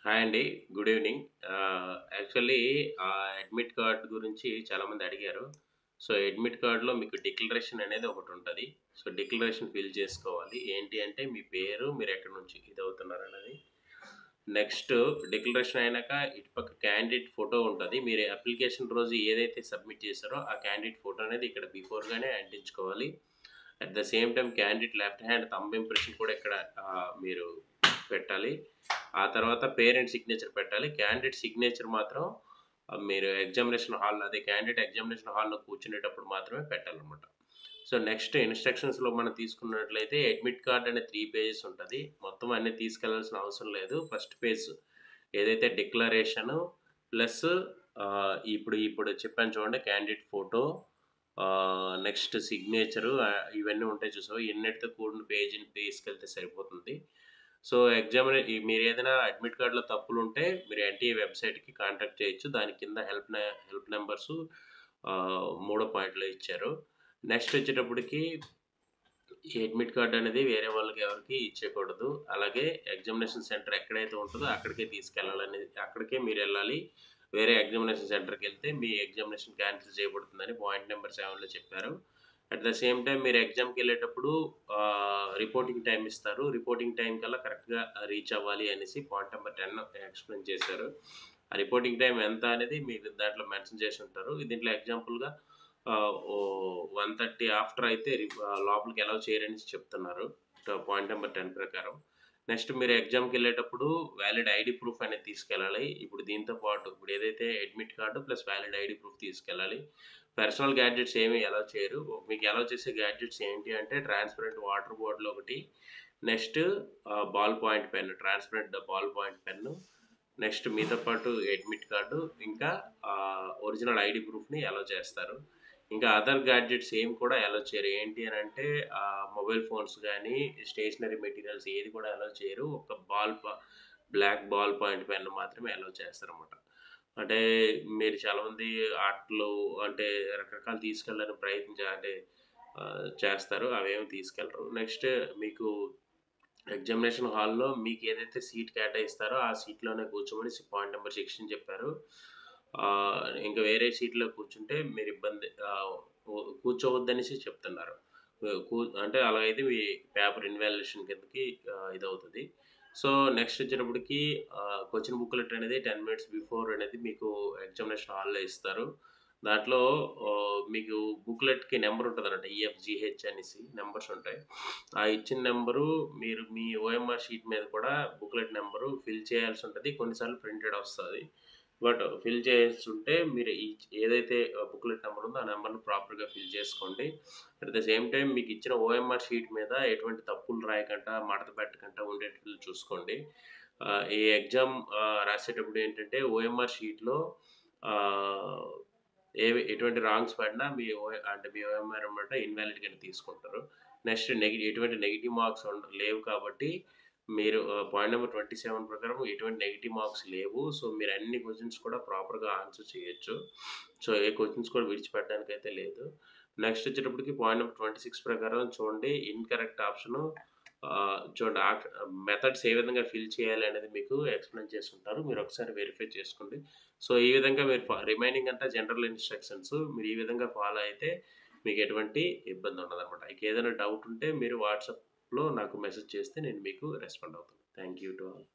Hi అండి. Good evening. Actually admit card గురించి చాలామంది అడిగారు. సో, అడ్మిట్ కార్డ్‌లో మీకు డిక్లరేషన్ అనేది ఒకటుంటది. సో, డిక్లరేషన్ ఫిల్ చేసుకోవాలి. ఏంటి అంటే మీ పేరు, మీరెక్కడి నుంచి ఇదవుతున్నారన్నది. నెక్స్ట్ డిక్లరేషన్ అయినాక ఇటుపక్క క్యాండిడేట్ ఫోటో ఉంటది. మీరు అప్లికేషన్ రోజు ఏదైతే సబ్మిట్ చేశారో ఆ క్యాండిడేట్ ఫోటో అనేది ఇక్కడ బిఫోర్‌గానే అంటించుకోవాలి. At the same time candidate left hand thumb impression కూడా ఇక్కడ మీరు పెట్టాలి. ఆ తర్వాత పేరెంట్ సిగ్నేచర్ పెట్టాలి. క్యాండిడేట్ సిగ్నేచర్ మాత్రం మీరు ఎగ్జామినేషన్ హాల్ అదే క్యాండిడేట్ ఎగ్జామినేషన్ హాల్‌లో కూర్చునేటప్పుడు మాత్రమే పెట్టాలనమాట. సో, నెక్స్ట్ ఇన్‌స్ట్రక్షన్స్‌లో మనం తీసుకున్నట్లయితే అడ్మిట్ కార్డ్ అనే 3 పేజెస్ ఉంటది. మొత్తం అన్నీ తీసుకెళ్లాల్సిన అవసరం లేదు. ఫస్ట్ పేజ్ ఏదైతే డిక్లరేషను ప్లస్ ఇప్పుడు చెప్పాను చూడండి క్యాండిడేట్ ఫోటో నెక్స్ట్ సిగ్నేచరు ఇవన్నీ ఉంటాయి చూసావా? ఇవన్నిటితో కూడిన పేజీని తీసుకెళ్తే సరిపోతుంది. సో, మీరేదైనా అడ్మిట్ కార్డ్‌లో తప్పులుంటే మీరు ఎన్‌టీఏ వెబ్‌సైట్‌కి కాంటాక్ట్ చేయొచ్చు. దాని కింద హెల్ప్ నంబర్సు మూడో పాయింట్‌లో ఇచ్చారు. నెక్స్ట్ వచ్చేటప్పటికి ఈ అడ్మిట్ కార్డ్ అనేది వేరే వాళ్ళకి ఎవరికీ ఇచ్చేయకూడదు. అలాగే ఎగ్జామినేషన్ సెంటర్ ఎక్కడైతే ఉంటదో అక్కడికే తీసుకెళ్ళాలనేది అక్కడికే మీరెళ్ళాలి. వేరే ఎగ్జామినేషన్ సెంటర్‌కెళ్తే మీ ఎగ్జామినేషన్ క్యాన్సిల్ చేయబడుతుందని పాయింట్ నెంబర్ 7లో చెప్పారు. అట్ ద సేమ్ టైమ్ మీరు ఎగ్జామ్‌కెళ్ళేటప్పుడు రిపోర్టింగ్ టైమ్ ఇస్తారు. రిపోర్టింగ్ టైమ్ కల్లా కరెక్ట్‌గా రీచ్ అవ్వాలి అనేసి పాయింట్ నెంబర్ 10 ఎక్స్‌ప్లెయిన్ చేశారు. ఆ రిపోర్టింగ్ టైమ్ ఎంత అనేది మీకు దాంట్లో మెన్షన్ చేసి ఉంటారు. దీంట్లో ఎగ్జాంపుల్‌గా 1:30 ఆఫ్టర్ అయితే లోపలికి అలౌ చేయరనేసి చెప్తున్నారు. పాయింట్ నెంబర్ 10 ప్రకారం. నెక్స్ట్ మీరు ఎగ్జామ్‌కెళ్ళేటప్పుడు వ్యాలిడ్ ఐడీ ప్రూఫ్ అనేది తీసుకెళ్ళాలి. ఇప్పుడు దీంతో పాటు ఇప్పుడు ఏదైతే admit card plus valid ID proof తీసుకెళ్ళాలి. పర్సనల్ గ్యాడ్జెట్స్ ఏమి అలౌ చేయరు. మీకు అలౌ చేసే గ్యాడ్జెట్స్ ఏంటి అంటే ట్రాన్స్పరెంట్ వాటర్ బాటిల్ ఒకటి, next ball point pen, transparent ball point pen, next మీతో పాటు అడ్మిట్ కార్డు, ఇంకా ఒరిజినల్ ఐడీ ప్రూఫ్‌ని అలౌ చేస్తారు. ఇంకా అదర్ గ్యాడ్జెట్స్ ఏమి కూడా అలౌ చేయరు. ఏంటి అనంటే మొబైల్ ఫోన్స్ గానీ, స్టేషనరీ మెటీరియల్స్ ఏది కూడా అలౌ చేయరు. ఒక బ్లాక్ బాల్ పాయింట్ పెన్ మాత్రమే అలౌ చేస్తారనమాట. అంటే మీరు చాలామంది ఆటిల్లో అంటే రకరకాలు తీసుకెళ్ళడానికి అంటే చేస్తారు. అవేమి తీసుకెళ్ళరు. నెక్స్ట్ మీకు ఎగ్జామినేషన్ హాల్‌లో మీకేదైతే సీట్ కేటాయిస్తారో ఆ సీట్‌లోనే కూర్చోమని పాయింట్ నెంబర్ 16 చెప్పారు. ఇంకా వేరే సీట్‌లో కూర్చుంటే మీరు కూర్చోవద్దనేసి చెప్తున్నారు. అంటే అలాగైతే మీ పేపర్ ఇన్వాలిడేషన్ కిందకి ఇదవుతది. సో, నెక్స్ట్ వచ్చేటప్పటికి క్వెషన్ బుక్‌లెట్ అనేది 10 మినిట్స్ బిఫోర్ అనేది మీకు ఎగ్జామినేషన్ హాల్‌లో ఇస్తారు. దాంట్లో మీకు బుక్‌లెట్‌కి నంబర్ ఉంటదన్నమాట. ఈఎఫ్‌జీహెచ్ అనేసి నంబర్స్ ఉంటాయి. ఆ ఇచ్చిన నంబరు మీరు మీ ఓఎంఆర్ షీట్ మీద కూడా బుక్‌లెట్ నంబరు ఫిల్ చేయాల్సి ఉంటది. కొన్నిసార్లు ప్రింటెడ్ వస్తది. బట్ ఫిల్ చేయాల్సుంటే మీరు ఏదైతే బుక్‌లెట్ నంబర్ ఉందో ఆ నంబర్‌ని ప్రాపర్‌గా ఫిల్ చేసుకోండి. అట్ ద సేమ్ టైమ్ మీకు ఇచ్చిన ఓఎంఆర్ షీట్ మీద ఎటువంటి తప్పులు రాయకుండా, మడత పెట్టకుండా ఉండేటట్లు చూసుకోండి. ఈ ఎగ్జామ్ రాసేటప్పుడు ఏంటంటే ఓఎంఆర్ షీట్‌లో ఆహ్, ఎటువంటి రాంగ్స్ పడినా మీ ఓఎంఆర్ ఎమ్మట ఇన్‌వాలిడ్ కింద తీసుకుంటారు. నెక్స్ట్ ఎటువంటి నెగెటివ్ మార్క్స్ లేవు కాబట్టి మీరు పాయింట్ నంబర్ 27 ప్రకారం ఎటువంటి నెగెటివ్ మార్క్స్ లేవు. సో, మీరు అన్ని క్వెషన్స్ కూడా ప్రాపర్‌గా ఆన్సర్ చేయొచ్చు. సో, ఏ క్వెషన్స్ కూడా విడిచిపెట్టడానికైతే లేదు. నెక్స్ట్ వచ్చేటప్పటికి పాయింట్ నంబర్ 26 ప్రకారం చూడండి ఇన్‌కరెక్ట్ ఆప్షను చూడండి మెథడ్స్ ఏ విధంగా ఫిల్ చేయాలి అనేది మీకు ఎక్స్‌ప్లెయిన్ చేసుంటారు. మీరు ఒకసారి వెరిఫై చేసుకోండి. సో, ఈ విధంగా మీరు రిమైనింగ్ అంతా జనరల్ ఇన్‌స్ట్రక్షన్స్ మీరు ఈ విధంగా ఫాలో అయితే మీకు ఎటువంటి ఇబ్బంది ఉండదనమాట. ఇంకేదైనా డౌట్ ఉంటే మీరు వాట్సాప్‌లో నాకు మెసేజ్ చేస్తే నేను మీకు రెస్పాండ్ అవుతాను. Thank you to all.